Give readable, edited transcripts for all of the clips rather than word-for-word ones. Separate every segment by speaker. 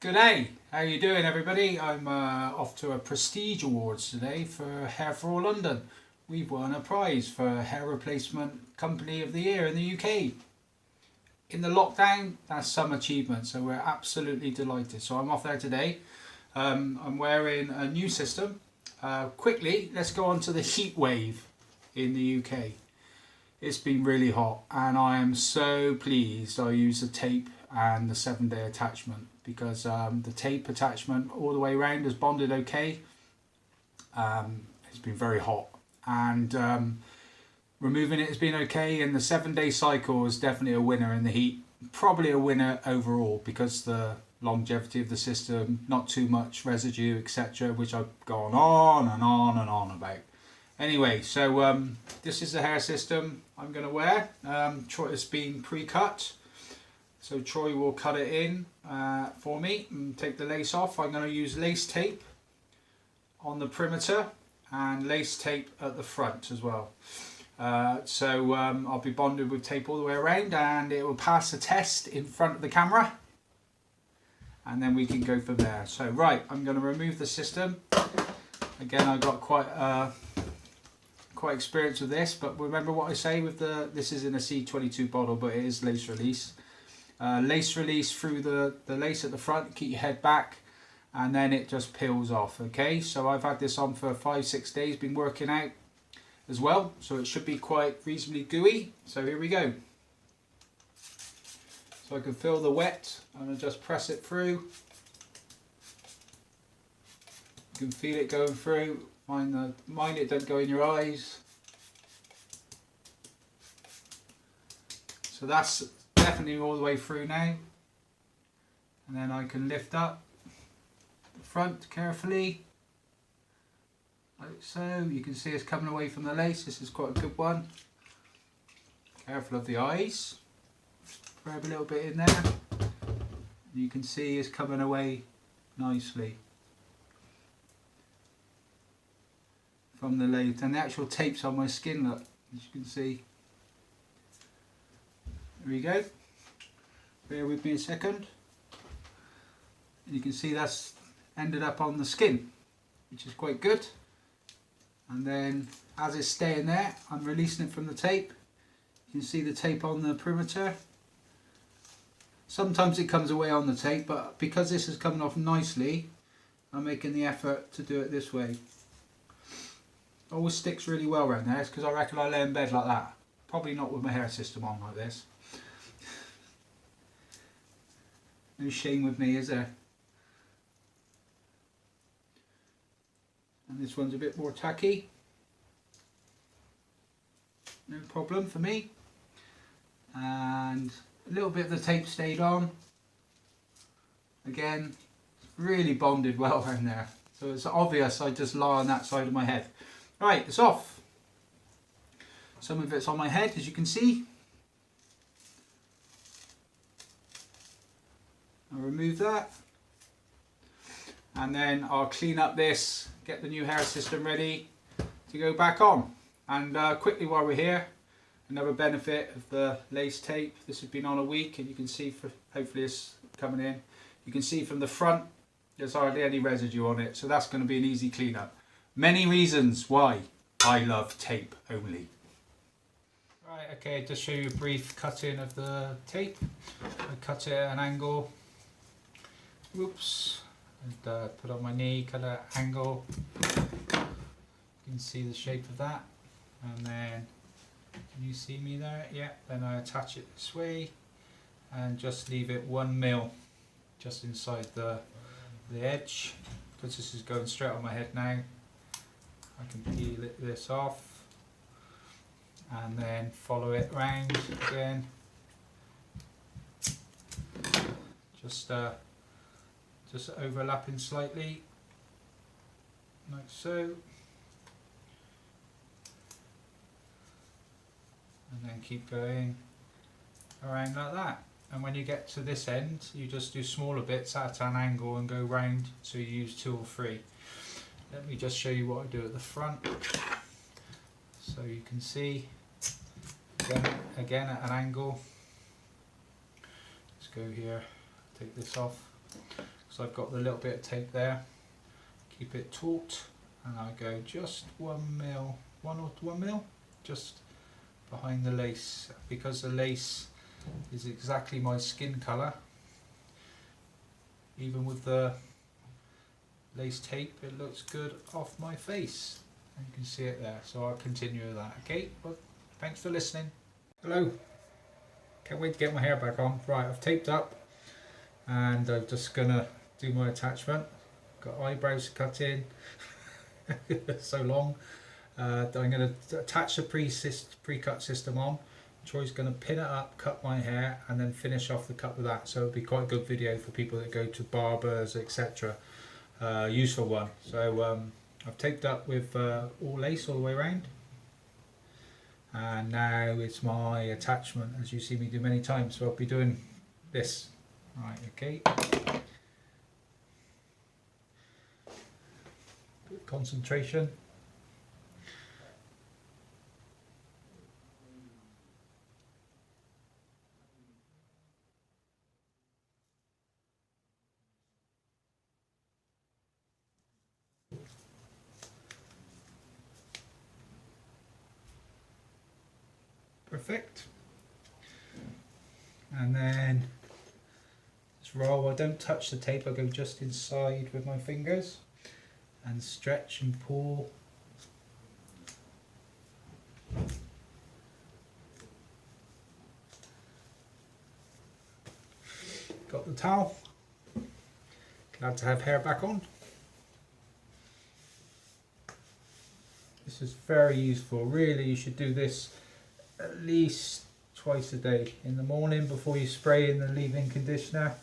Speaker 1: Good day, how you doing everybody? I'm off to a Prestige Awards today for Hair for All London. We've won a prize for Hair Replacement Company of the Year in the UK. In the lockdown, that's some achievement, so we're absolutely delighted. So I'm off there today. I'm wearing a new system. Quickly, let's go on to the heat wave in the UK. It's been really hot and I am so pleased I used the tape and the 7-day attachment, because the tape attachment all the way around has bonded okay. It's been very hot and removing it has been okay, and the 7-day cycle is definitely a winner in the heat. Probably a winner overall because the longevity of the system, not too much residue, etc., which I've gone on and on and on about. Anyway, so this is the hair system I'm going to wear. It's been pre-cut. So Troy will cut it in for me and take the lace off. I'm going to use lace tape on the perimeter and lace tape at the front as well. I'll be bonded with tape all the way around, and it will pass the test in front of the camera. And then we can go from there. So right, I'm going to remove the system. Again, I got quite experienced with this, but remember what I say with this is in a C22 bottle, but it is lace release. Lace release through the lace at the front, keep your head back, and then it just peels off. Okay, so I've had this on for 5-6 days, been working out as well, so it should be quite reasonably gooey. So here we go. So I can feel the wet, I'm going to just press it through. You can feel it going through. Mind it don't go in your eyes. So that's definitely all the way through now, and then I can lift up the front carefully like so. You can see it's coming away from the lace. This is quite a good one. Careful of the eyes, grab a little bit in there. You can see it's coming away nicely from the lace, and the actual tape's on my skin, look, as you can see. There we go. Bear with me a second. You can see that's ended up on the skin, which is quite good. And then as it's staying there, I'm releasing it from the tape. You can see the tape on the perimeter. Sometimes it comes away on the tape, but because this is coming off nicely, I'm making the effort to do it this way. Always sticks really well around there. It's because I reckon I lay in bed like that. Probably not with my hair system on like this. No shame with me, is there? And this one's a bit more tacky. No problem for me. And a little bit of the tape stayed on. Again, really bonded well around there. So it's obvious I just lie on that side of my head. Right, it's off. Some of it's on my head, as you can see. I'll remove that, and then I'll clean up this, get the new hair system ready to go back on. And quickly while we're here, another benefit of the lace tape, this has been on a week, and you can see, hopefully it's coming in, you can see from the front there's hardly any residue on it, so that's going to be an easy cleanup. Many reasons why I love tape only. Right, okay, just show you a brief cutting of the tape. I cut it at an angle. Whoops, and put on my knee, cut an angle. You can see the shape of that, and then can you see me there? Yeah. Then I attach it this way and just leave it 1 mil just inside the edge, because this is going straight on my head now. I can peel this off and then follow it round again. Just overlapping slightly, like so, and then keep going around like that. And when you get to this end, you just do smaller bits at an angle and go round, so you use 2 or 3. Let me just show you what I do at the front, so you can see again at an angle. Let's go here, take this off. because I've got the little bit of tape there. Keep it taut, and I go just 1 mil, 1 mil, just behind the lace, because the lace is exactly my skin colour. Even with the lace tape, it looks good off my face, and you can see it there. So I'll continue with that. Okay, well, thanks for listening. Hello, can't wait to get my hair back on. Right, I've taped up, and I'm just gonna do my attachment. Got eyebrows to cut in. So long. I'm going to attach the pre-cut system on. Troy's going to pin it up, cut my hair, and then finish off the cut with that. So it'll be quite a good video for people that go to barbers, etc. Useful one. So I've taped up with all lace all the way around, and now it's my attachment, as you see me do many times. So I'll be doing this. Right, okay. Good concentration. Perfect. And then this roll, I don't touch the tape, I go just inside with my fingers and stretch and pull. Got the towel. Glad to have hair back on. This is very useful. Really, you should do this at least twice a day. In the morning before you spray in the leave-in conditioner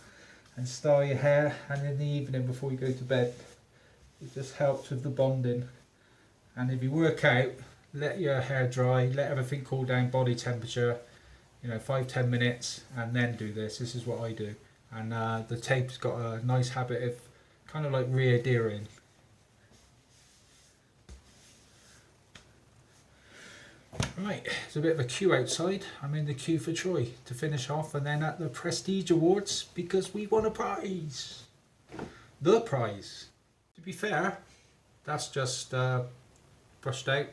Speaker 1: and style your hair, and in the evening before you go to bed. It just helps with the bonding. And if you work out, let your hair dry, let everything cool down, body temperature, 5-10 minutes, and then do this. This is what I do. And the tape's got a nice habit of kind of like re-adhering. Right, it's a bit of a queue outside. I'm in the queue for Troy to finish off, and then at the Prestige Awards, because we won a prize. The prize. To be fair, that's just brushed out,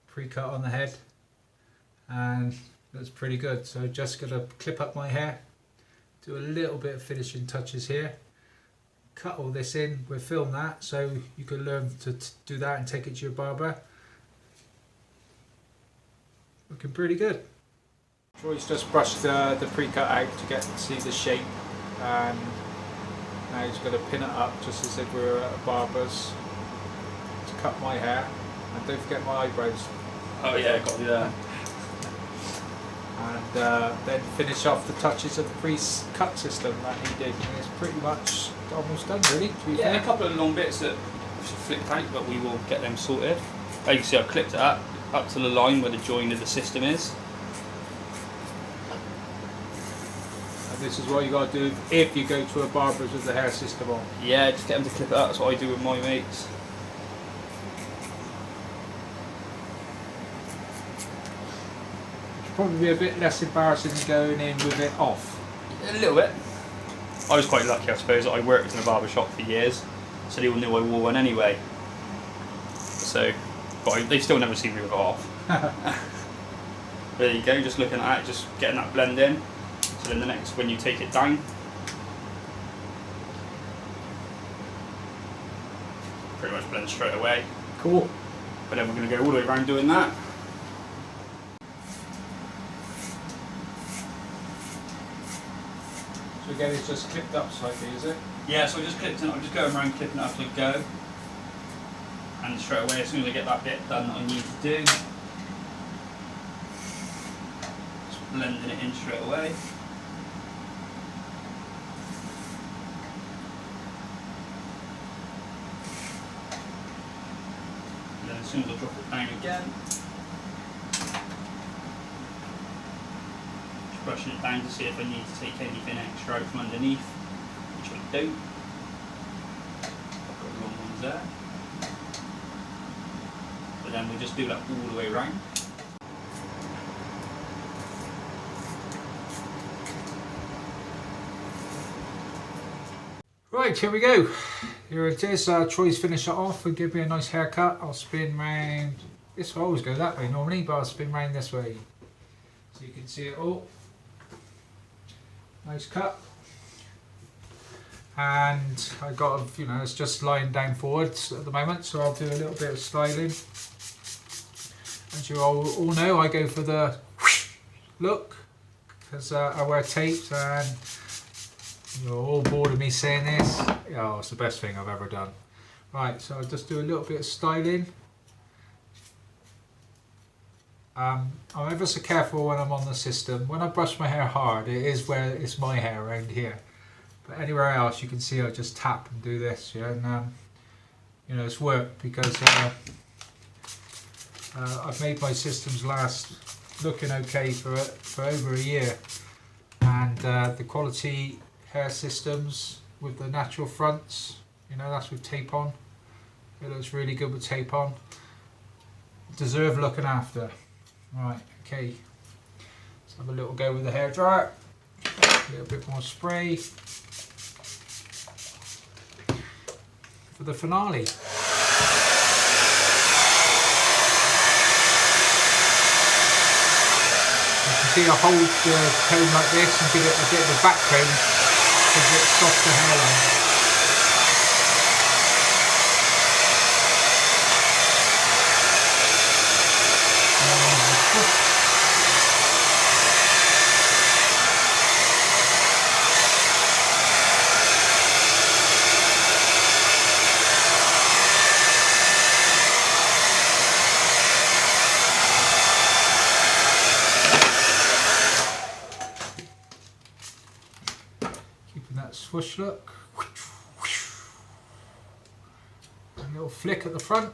Speaker 1: pre-cut on the head, and that's pretty good. So just gonna clip up my hair, do a little bit of finishing touches here, cut all this in. We'll film that so you can learn to do that and take it to your barber. Looking pretty good. Troy's just brushed the pre-cut out to see the shape, and now he's going to pin it up just as if we were at a barber's to cut my hair. And don't forget my eyebrows.
Speaker 2: Oh yeah, got to do that.
Speaker 1: And then finish off the touches of the pre-cut system that he did. And it's pretty much almost done, really, to be fair.
Speaker 2: A couple of long bits that flipped out, but we will get them sorted. As you can see, I clipped it up to the line where the join of the system is.
Speaker 1: And this is what you got to do if you go to a barber's with the hair system on.
Speaker 2: Yeah, just get them to clip it up. That's what I do with my mates.
Speaker 1: It'd probably be a bit less embarrassing than going in with it off.
Speaker 2: A little bit. I was quite lucky, I suppose. I worked in a barber shop for years, so they all knew I wore one anyway. So, but they still never see me with it off. There you go, just looking at it, just getting that blend in. So then the next, when you take it down, pretty much blend straight away.
Speaker 1: Cool.
Speaker 2: But then we're going to go all the way around doing that.
Speaker 1: So again, it's just clipped up slightly, is it?
Speaker 2: Yeah, so I just clipped it. I'm just going around clipping it up as I go. And straight away, as soon as I get that bit done that I need to do, just blending it in straight away. And then as soon as I drop it down again, just brushing it down to see if I need to take anything extra out from underneath, which I don't. I've got the wrong ones there. But then we'll just do that all the way around.
Speaker 1: Right, here we go. Here it is. Troy's finished it off and give me a nice haircut. I'll spin round. This will always go that way normally, but I'll spin round this way. So you can see it all. Nice cut. And I got, it's just lying down forwards at the moment, so I'll do a little bit of styling. As you all know, I go for the look, because I wear tapes, and you're all bored of me saying this. Oh, it's the best thing I've ever done. Right, so I'll just do a little bit of styling. I'm ever so careful when I'm on the system. When I brush my hair hard, it is where it's my hair around here. But anywhere else, you can see I just tap and do this, and it's worked because I've made my systems last looking okay for over a year, and the quality hair systems with the natural fronts, that's with tape on. It looks really good with tape on. Deserve looking after. Right, okay. Let's have a little go with the hairdryer. A little bit more spray for the finale. You can see I hold the comb like this and give it a bit of a back comb because it's softer hairline. Keeping that swoosh look. A little flick at the front.